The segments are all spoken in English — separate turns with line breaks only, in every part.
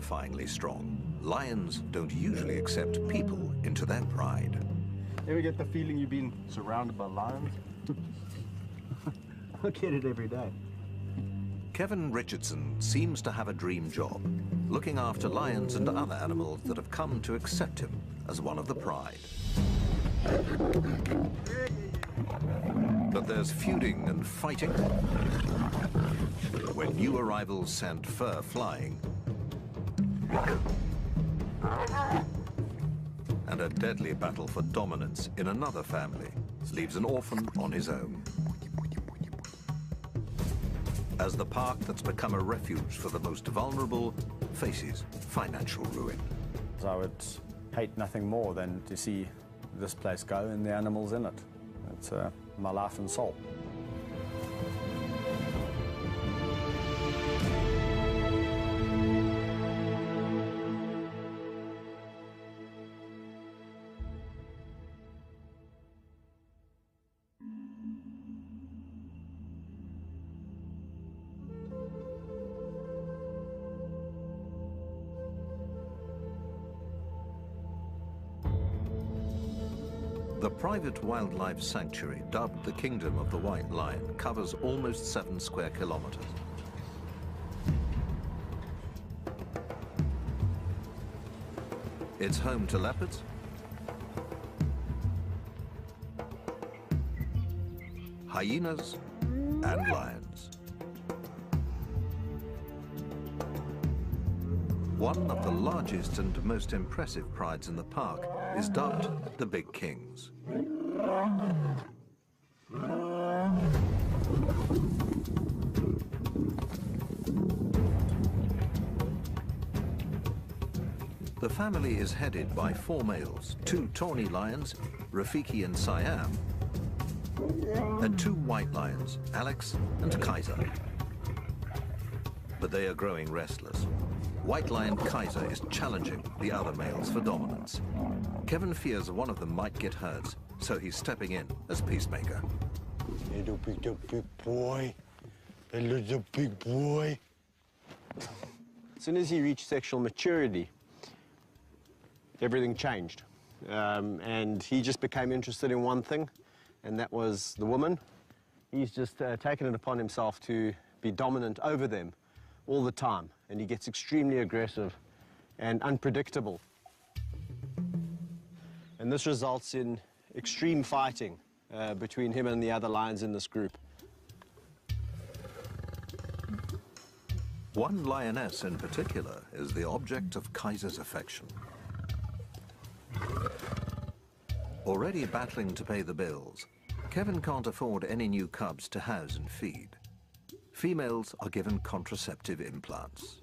terrifyingly strong. Lions don't usually accept people into their pride.
Ever get the feeling you've been surrounded by lions? I get it every day.
Kevin Richardson seems to have a dream job, looking after lions and other animals that have come to accept him as one of the pride. But there's feuding and fighting when new arrivals send fur flying, and a deadly battle for dominance in another family leaves an orphan on his own. As the park that's become a refuge for the most vulnerable faces financial ruin.
I would hate nothing more than to see this place go and the animals in it. It's my life and soul.
The private wildlife sanctuary, dubbed the Kingdom of the White Lion, covers almost 7 square kilometers. It's home to leopards, hyenas, and lions. One of the largest and most impressive prides in the park is dubbed the Big Kings. The family is headed by 4 males, 2 tawny lions, Rafiki and Siam, and 2 white lions, Alex and Kaiser. But they are growing restless. White lion Kaiser is challenging the other males for dominance. Kevin fears one of them might get hurt, so he's stepping in as peacemaker.
Hey, the big boy. The little big boy.
As soon as he reached sexual maturity, everything changed. And he just became interested in one thing, and that was the woman. He's just taken it upon himself to be dominant over them all the time, and he gets extremely aggressive and unpredictable. And this results in extreme fighting between him and the other lions in this group.
One lioness in particular is the object of Kaiser's affection. Already battling to pay the bills, Kevin can't afford any new cubs to house and feed. Females are given contraceptive implants.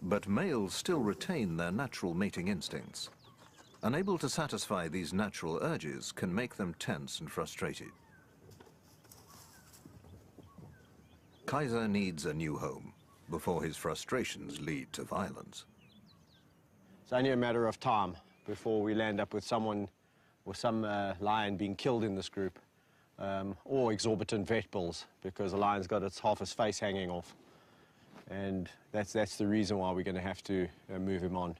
But males still retain their natural mating instincts. Unable to satisfy these natural urges can make them tense and frustrated. Kaiser needs a new home before his frustrations lead to violence.
It's only a matter of time before we land up with someone or some lion being killed in this group, or exorbitant vet bills, because the lion's got half his face hanging off. And that's the reason why we're going to have to move him on.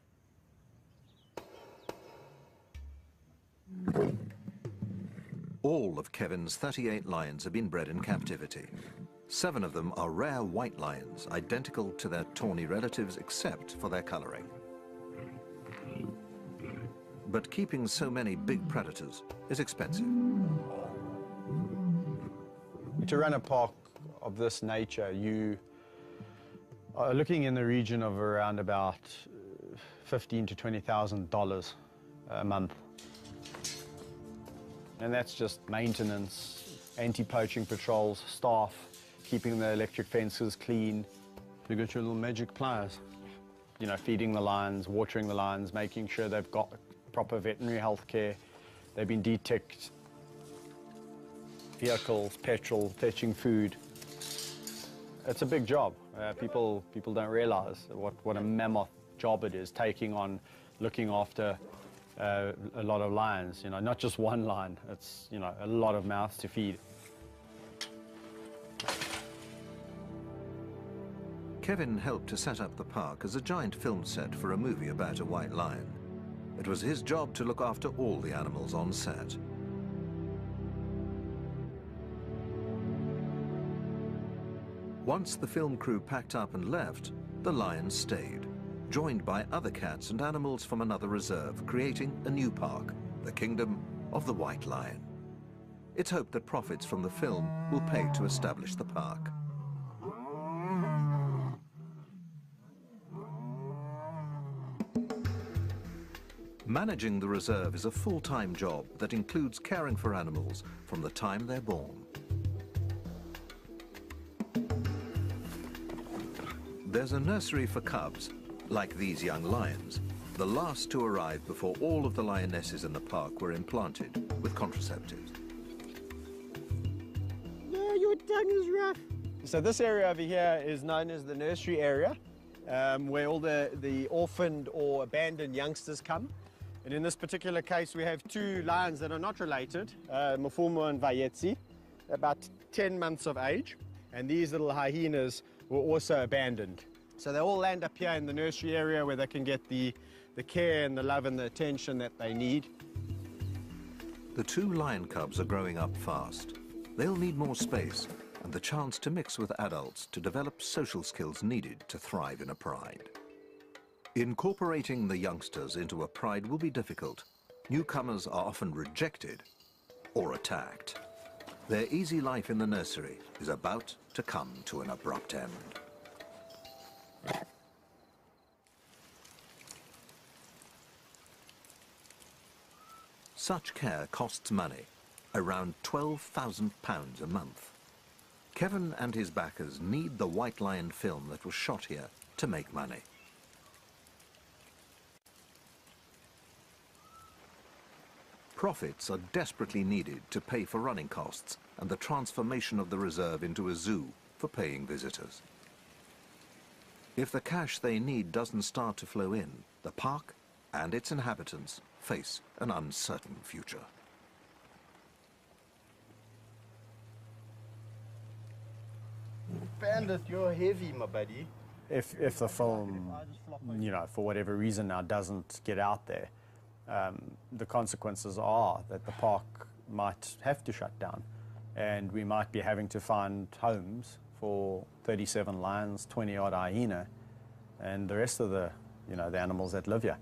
All of Kevin's 38 lions have been bred in captivity. 7 of them are rare white lions, identical to their tawny relatives except for their coloring. But keeping so many big predators is expensive.
To run a park of this nature, you are looking in the region of around about $15,000 to $20,000 a month. And that's just maintenance, anti-poaching patrols, staff, keeping the electric fences clean.
You got your little magic pliers.
You know, feeding the lions, watering the lions, making sure they've got proper veterinary health care. They've been de-ticked. Vehicles, petrol, fetching food. It's a big job. People don't realize what a mammoth job it is, taking on, looking after a lot of lions, you know, not just one lion. It's, you know, a lot of mouths to feed.
Kevin helped to set up the park as a giant film set for a movie about a white lion. It was his job to look after all the animals on set. Once the film crew packed up and left, the lions stayed, joined by other cats and animals from another reserve, creating a new park, the Kingdom of the White Lion. It's hoped that profits from the film will pay to establish the park. Managing the reserve is a full-time job that includes caring for animals from the time they're born. There's a nursery for cubs, like these young lions, the last to arrive before all of the lionesses in the park were implanted with contraceptives.
No, your tongue is rough. So this area over here is known as the nursery area, where all the orphaned or abandoned youngsters come. And in this particular case, we have two lions that are not related, Mfumo and Vayetsi, about 10 months of age. And these little hyenas were also abandoned. So they all land up here in the nursery area where they can get the care and the love and the attention that they need.
The two lion cubs are growing up fast. They'll need more space and the chance to mix with adults to develop social skills needed to thrive in a pride. Incorporating the youngsters into a pride will be difficult. Newcomers are often rejected or attacked. Their easy life in the nursery is about to come to an abrupt end. Such care costs money, around £12,000 a month. Kevin and his backers need the White Lion film that was shot here to make money. Profits are desperately needed to pay for running costs and the transformation of the reserve into a zoo for paying visitors. If the cash they need doesn't start to flow in, the park and its inhabitants face an uncertain future.
Bandit, you're heavy, my buddy.
If the film, you know, for whatever reason now doesn't get out there, the consequences are that the park might have to shut down and we might be having to find homes for 37 lions, 20-odd hyena and the rest of the, you know, the animals that live here.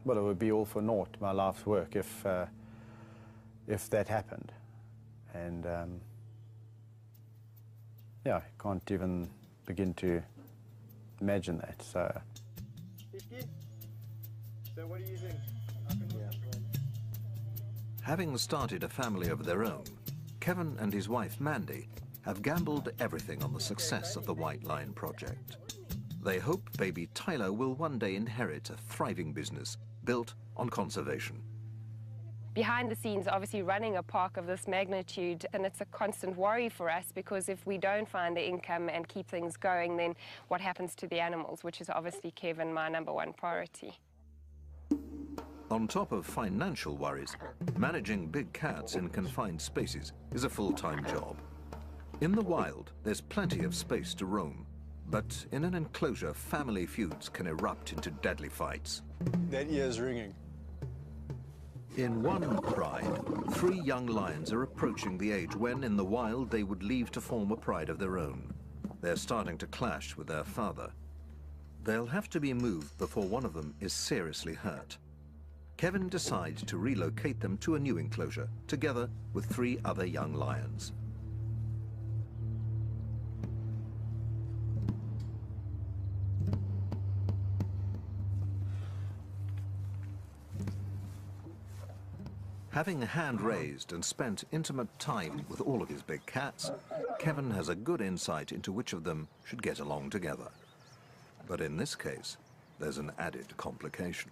Well, it would be all for naught, my life's work, if that happened. And yeah, I can't even begin to imagine that. So
what do you think?
Having started a family of their own, Kevin and his wife Mandy have gambled everything on the success of the White Lion project. They hope baby Tyler will one day inherit a thriving business built on conservation.
Behind the scenes, obviously running a park of this magnitude, and it's a constant worry for us because if we don't find the income and keep things going, then what happens to the animals, which is obviously, Kevin, my #1 priority.
On top of financial worries, managing big cats in confined spaces is a full-time job. In the wild, there's plenty of space to roam, but in an enclosure, family feuds can erupt into deadly fights.
That ear's ringing.
In one pride, 3 young lions are approaching the age when, in the wild, they would leave to form a pride of their own. They're starting to clash with their father. They'll have to be moved before one of them is seriously hurt. Kevin decides to relocate them to a new enclosure, together with 3 other young lions. Having hand-raised and spent intimate time with all of his big cats, Kevin has a good insight into which of them should get along together. But in this case, there's an added complication.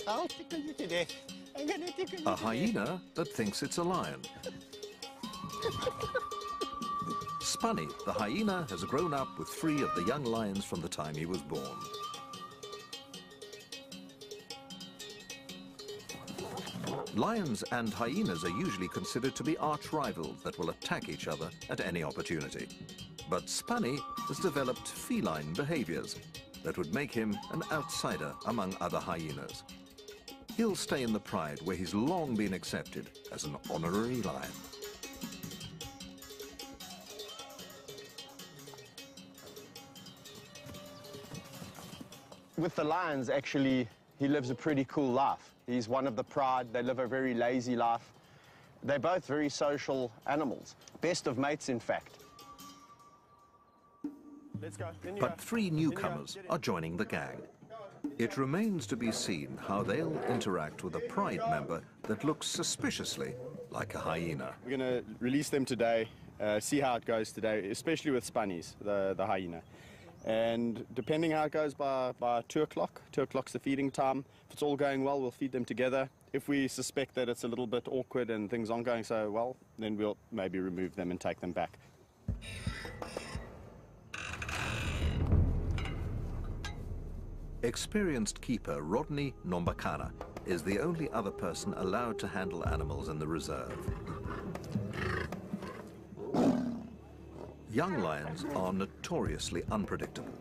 I'll tickle you to death. I'm gonna tickle you
A hyena that thinks it's a lion. Spunny, the hyena, has grown up with 3 of the young lions from the time he was born. Lions and hyenas are usually considered to be arch rivals that will attack each other at any opportunity. But Spunny has developed feline behaviors that would make him an outsider among other hyenas. He'll stay in the pride where he's long been accepted as an honorary lion.
With the lions, actually, he lives a pretty cool life. He's one of the pride. They live a very lazy life. They're both very social animals. Best of mates, in fact. Let's go.
But 3 newcomers are joining the gang. It remains to be seen how they'll interact with a pride member that looks suspiciously like a hyena.
We're going to release them today, see how it goes today, especially with Spunnies, the hyena. And depending how it goes by 2 o'clock, 2 o'clock's the feeding time. If it's all going well, we'll feed them together. If we suspect that it's a little bit awkward and things aren't going so well, then we'll maybe remove them and take them back.
Experienced keeper Rodney Nombakana is the only other person allowed to handle animals in the reserve. Young lions are notoriously unpredictable.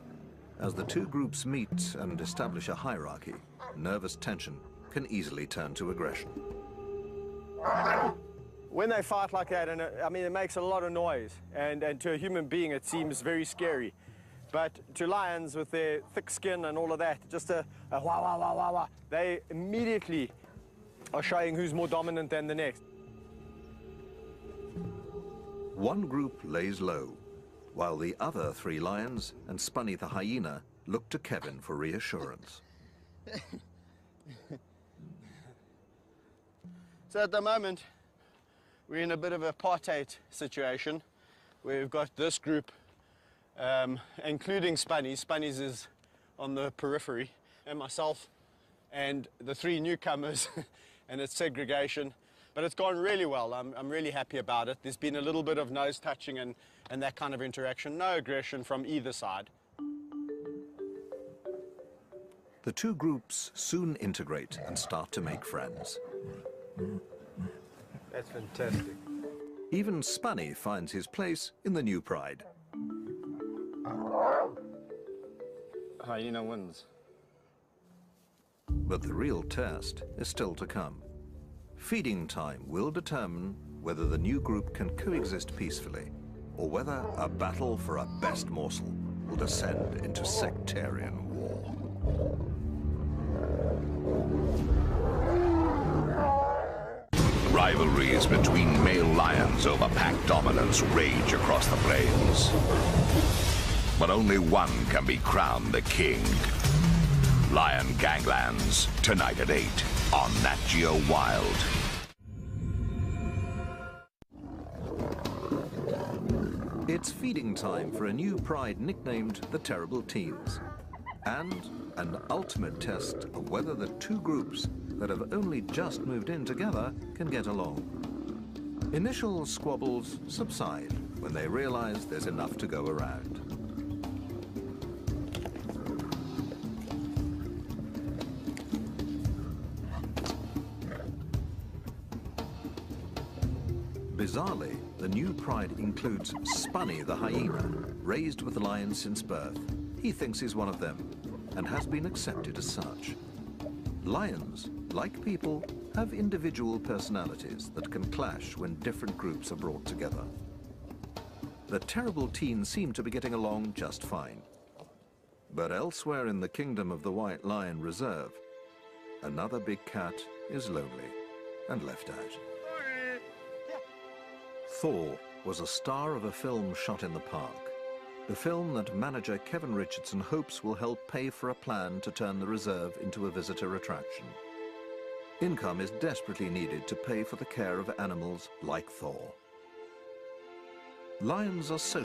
As the 2 groups meet and establish a hierarchy, nervous tension can easily turn to aggression.
When they fight like that, and I mean, it makes a lot of noise, and to a human being it seems very scary. But to lions with their thick skin and all of that, just a wah, wah, wah, wah, wah, they immediately are showing who's more dominant than the next.
One group lays low, while the other 3 lions and Spunny the hyena look to Kevin for reassurance.
So at the moment, we're in a bit of a apartheid situation. We've got this group, including Spunnies. Spunnies is on the periphery, and myself and the 3 newcomers, and it's segregation. But it's gone really well. I'm really happy about it. There's been a little bit of nose touching and that kind of interaction. No aggression from either side.
The 2 groups soon integrate and start to make friends.
That's fantastic.
Even Spunny finds his place in the new pride.
Hyena wins.
But the real test is still to come. Feeding time will determine whether the new group can coexist peacefully, or whether a battle for a best morsel will descend into sectarian war.
Rivalries between male lions over pack dominance rage across the plains. But only one can be crowned the king. Lion Ganglands, tonight at 8 on Nat Geo Wild.
It's feeding time for a new pride nicknamed the Terrible Teens, and an ultimate test of whether the 2 groups that have only just moved in together can get along. Initial squabbles subside when they realize there's enough to go around. Bizarrely, the new pride includes Spunny the hyena, raised with lions since birth. He thinks he's one of them and has been accepted as such. Lions, like people, have individual personalities that can clash when different groups are brought together. The Terrible Teens seem to be getting along just fine. But elsewhere in the kingdom of the White Lion Reserve, another big cat is lonely and left out. Thor was a star of a film shot in the park. The film that manager Kevin Richardson hopes will help pay for a plan to turn the reserve into a visitor attraction. Income is desperately needed to pay for the care of animals like Thor. Lions are so